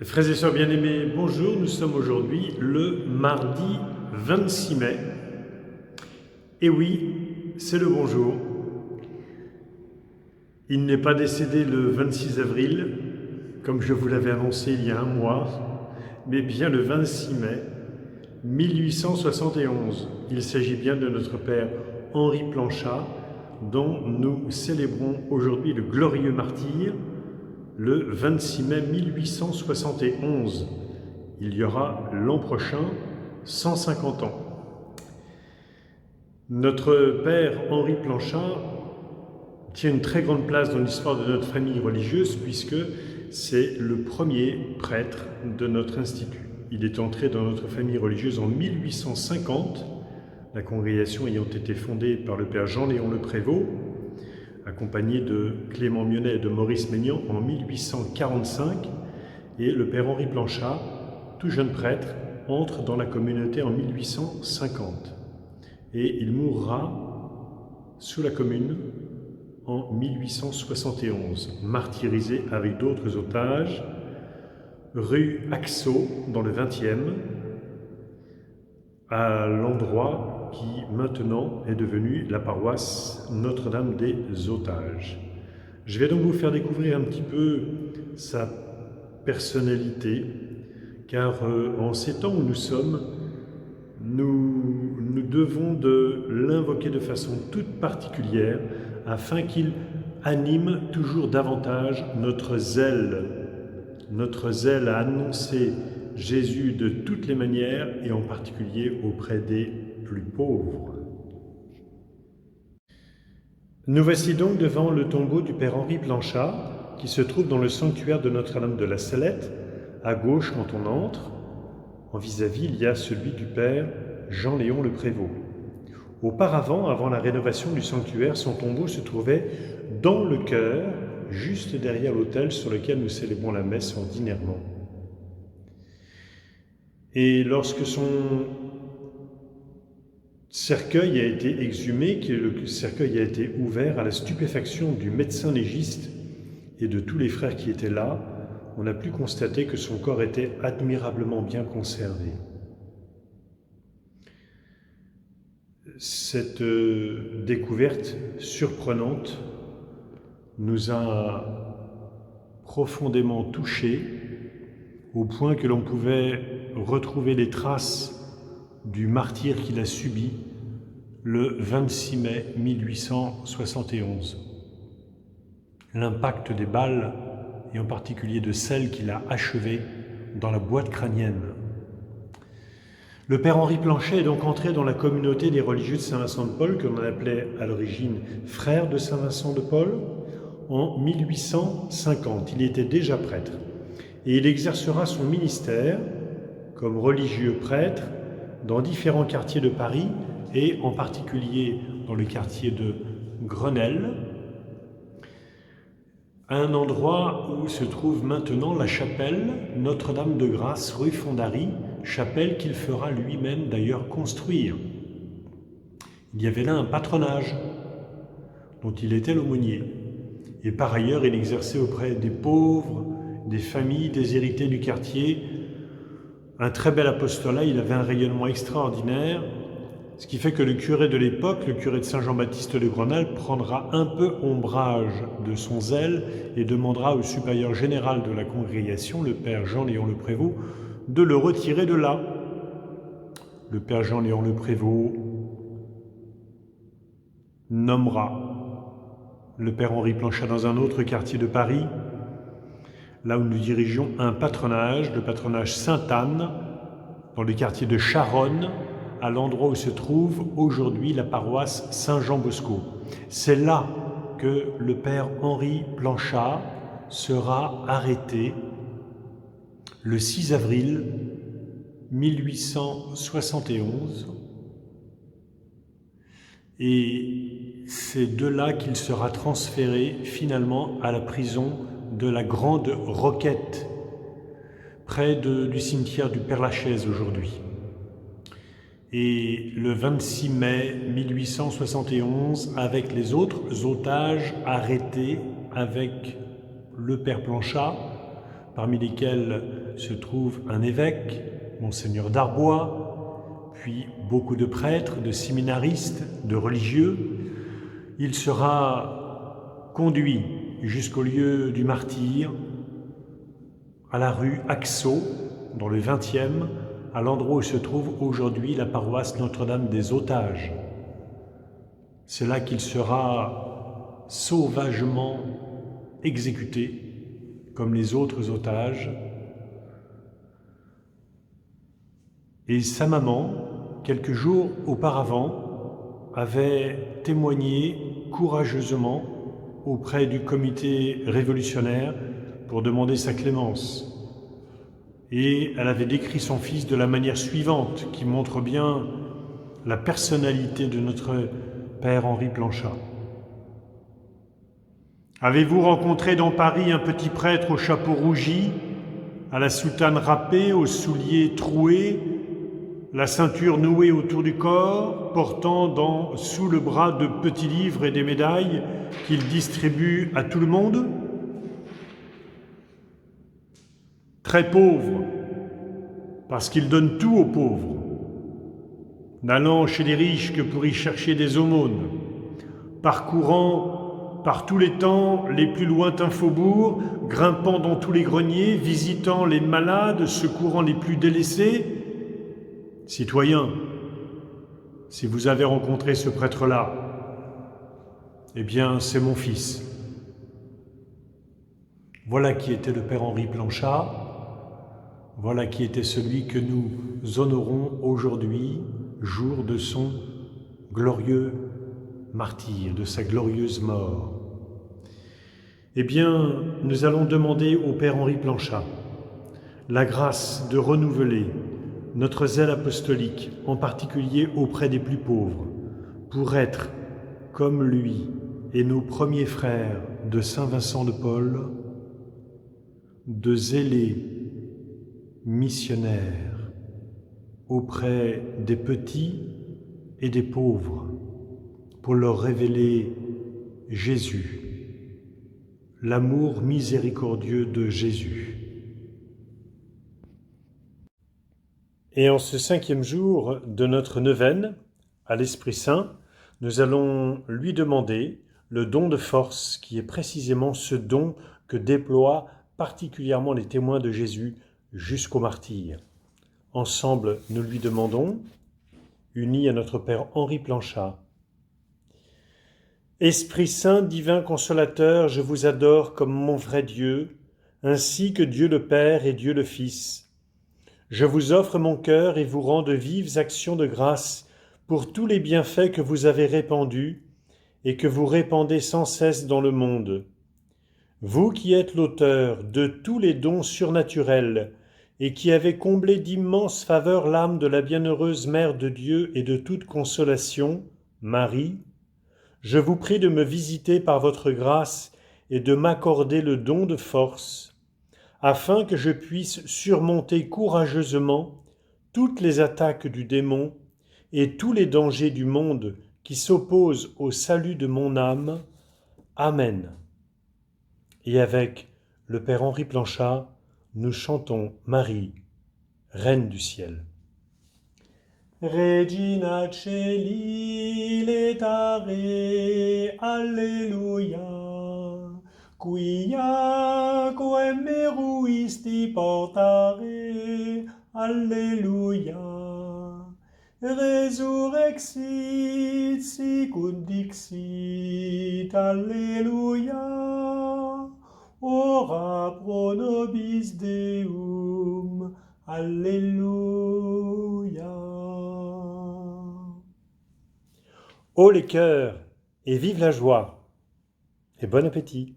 Frères et sœurs bien-aimés, bonjour. Nous sommes aujourd'hui le mardi 26 mai. Et oui, c'est le bonjour. Il n'est pas décédé le 26 avril, comme je vous l'avais annoncé il y a un mois, mais bien le 26 mai 1871. Il s'agit bien de notre Père Henri Planchat, dont nous célébrons aujourd'hui le glorieux martyre, le 26 mai 1871. Il y aura l'an prochain 150 ans. Notre Père Henri Planchat tient une très grande place dans l'histoire de notre famille religieuse puisque c'est le premier prêtre de notre institut. Il est entré dans notre famille religieuse en 1850, la congrégation ayant été fondée par le Père Jean-Léon Le Prévost, accompagné de Clément Mionnet et de Maurice Maignan en 1845, et le Père Henri Planchat, tout jeune prêtre, entre dans la communauté en 1850. Et il mourra sous la Commune en 1871, martyrisé avec d'autres otages, rue Axo, dans le 20e, à l'endroit qui maintenant est devenu la paroisse Notre-Dame des Otages. Je vais donc vous faire découvrir un petit peu sa personnalité, car en ces temps où nous sommes, nous devons de l'invoquer de façon toute particulière afin qu'il anime toujours davantage notre zèle à annoncer Jésus de toutes les manières et en particulier auprès des plus pauvres. Nous voici donc devant le tombeau du Père Henri Planchat qui se trouve dans le sanctuaire de Notre-Dame de la Salette. À gauche, quand on entre, en vis-à-vis, il y a celui du Père Jean-Léon Le Prévost. Auparavant, avant la rénovation du sanctuaire, son tombeau se trouvait dans le chœur, juste derrière l'autel sur lequel nous célébrons la messe ordinairement. Et lorsque son cercueil a été exhumé, que le cercueil a été ouvert à la stupéfaction du médecin légiste et de tous les frères qui étaient là, on a pu constater que son corps était admirablement bien conservé. Cette découverte surprenante nous a profondément touchés, au point que l'on pouvait retrouver les traces du martyre qu'il a subi le 26 mai 1871. L'impact des balles, et en particulier de celle qu'il a achevée dans la boîte crânienne. Le Père Henri Planchat est donc entré dans la communauté des religieux de Saint-Vincent de Paul, que l'on appelait à l'origine frère de Saint-Vincent de Paul, en 1850. Il était déjà prêtre. Et il exercera son ministère comme religieux prêtre dans différents quartiers de Paris et en particulier dans le quartier de Grenelle, à un endroit où se trouve maintenant la chapelle Notre-Dame de Grâce, rue Fondary, chapelle qu'il fera lui-même d'ailleurs construire. Il y avait là un patronage dont il était l'aumônier. Et par ailleurs, il exerçait auprès des pauvres, des familles déshérités du quartier, un très bel apostolat. Il avait un rayonnement extraordinaire, ce qui fait que le curé de l'époque, le curé de Saint-Jean-Baptiste de Grenelle, prendra un peu ombrage de son zèle et demandera au supérieur général de la congrégation, le Père Jean-Léon Le Prévost, de le retirer de là. Le Père Jean-Léon Le Prévost nommera le Père Henri Planchat dans un autre quartier de Paris, là où nous dirigeons un patronage, le patronage Sainte-Anne, dans le quartier de Charonne, à l'endroit où se trouve aujourd'hui la paroisse Saint-Jean-Bosco. C'est là que le Père Henri Planchat sera arrêté le 6 avril 1871. Et c'est de là qu'il sera transféré finalement à la prison de la Grande Roquette, près du cimetière du Père-Lachaise aujourd'hui. Et le 26 mai 1871, avec les autres otages arrêtés avec le Père Planchat, parmi lesquels se trouve un évêque, Monseigneur Darbois, puis beaucoup de prêtres, de séminaristes, de religieux. Il sera conduit jusqu'au lieu du martyre, à la rue Axo, dans le 20e, à l'endroit où se trouve aujourd'hui la paroisse Notre-Dame des Otages. C'est là qu'il sera sauvagement exécuté, comme les autres otages. Et sa maman, quelques jours auparavant, avait témoigné courageusement auprès du comité révolutionnaire pour demander sa clémence. Et elle avait décrit son fils de la manière suivante, qui montre bien la personnalité de notre père Henri Planchat. Avez-vous rencontré dans Paris un petit prêtre au chapeau rougi, à la soutane râpée, aux souliers troués, la ceinture nouée autour du corps, portant sous le bras de petits livres et des médailles qu'il distribue à tout le monde? Très pauvre, parce qu'il donne tout aux pauvres, n'allant chez les riches que pour y chercher des aumônes, parcourant par tous les temps les plus lointains faubourgs, grimpant dans tous les greniers, visitant les malades, secourant les plus délaissés. Citoyens, si vous avez rencontré ce prêtre-là, eh bien c'est mon fils. Voilà qui était le père Henri Planchat, voilà qui était celui que nous honorons aujourd'hui, jour de son glorieux martyr, de sa glorieuse mort. Eh bien, nous allons demander au Père Henri Planchat la grâce de renouveler notre zèle apostolique, en particulier auprès des plus pauvres, pour être, comme lui et nos premiers frères de Saint-Vincent de Paul, de zélés missionnaires auprès des petits et des pauvres, pour leur révéler Jésus, l'amour miséricordieux de Jésus. Et en ce 5e jour de notre neuvaine à l'Esprit Saint, nous allons lui demander le don de force, qui est précisément ce don que déploient particulièrement les témoins de Jésus jusqu'au martyre. Ensemble, nous lui demandons, unis à notre Père Henri Planchat: Esprit Saint, divin consolateur, je vous adore comme mon vrai Dieu, ainsi que Dieu le Père et Dieu le Fils. Je vous offre mon cœur et vous rends de vives actions de grâce pour tous les bienfaits que vous avez répandus et que vous répandez sans cesse dans le monde. Vous qui êtes l'auteur de tous les dons surnaturels et qui avez comblé d'immenses faveurs l'âme de la bienheureuse Mère de Dieu et de toute consolation, Marie, je vous prie de me visiter par votre grâce et de m'accorder le don de force, afin que je puisse surmonter courageusement toutes les attaques du démon et tous les dangers du monde qui s'opposent au salut de mon âme. Amen. Et avec le Père Henri Planchat, nous chantons Marie, Reine du ciel. Regina Celi letare, Alleluia, quia quem meruisti portare, Alleluia, resurrexit sicut dixit, Alleluia, ora pro nobis Deum, Alléluia. Haut les cœurs et vive la joie, et bon appétit.